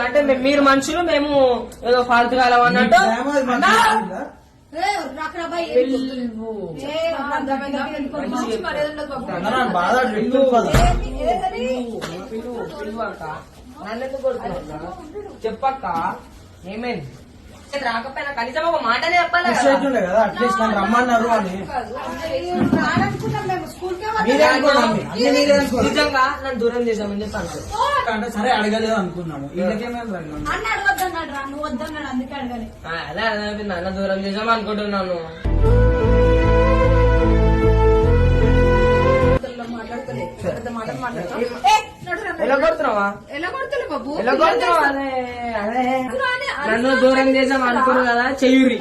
అంటే మీరు మనుషులు మేము ఏదో ఫాల్తు కాలం అన్నట్టు చెప్పక్క ఏమైంది రాకపోయినా కనీసం ఒక మాటనే చెప్పాలి కదా అట్లీస్ట్ నన్ను రమ్మన్నారు అని నిజంగా నన్ను దూరం చేసామని చెప్పాను అంటే సరే అడగలేదు అనుకున్నాము అదే అదే నాన్న దూరం చేసాం అనుకుంటున్నాను ఎలా కొడుతున్నావా ఎలా కొడుతున్నావా అదే అదే నన్ను దూరం చేసాం అనుకున్నాను కదా చెయ్యూరి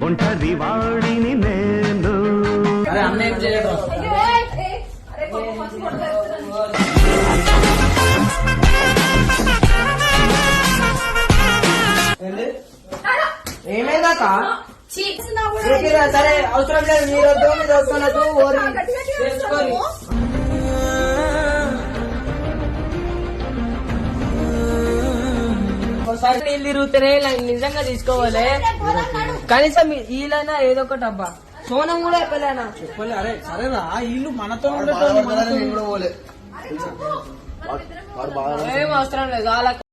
ఒంటరి వాడిని నేను అరే అన్న ఏం చేయడం ఏమైందాక సరే అవసరం లేదు మీరు వద్దు మీరు వస్తున్నట్టు చేసుకోని ఒకసారి నీళ్ళు తిరుగుతూనే నిజంగా తీసుకోవాలి కనీసం వీళ్ళైనా ఏదో ఒకటి అబ్బా సోనం కూడా చెప్పలేనా చెప్పలే అరే సరేరా ఇల్లు మనతో ఏం అవసరం లేదు వాళ్ళ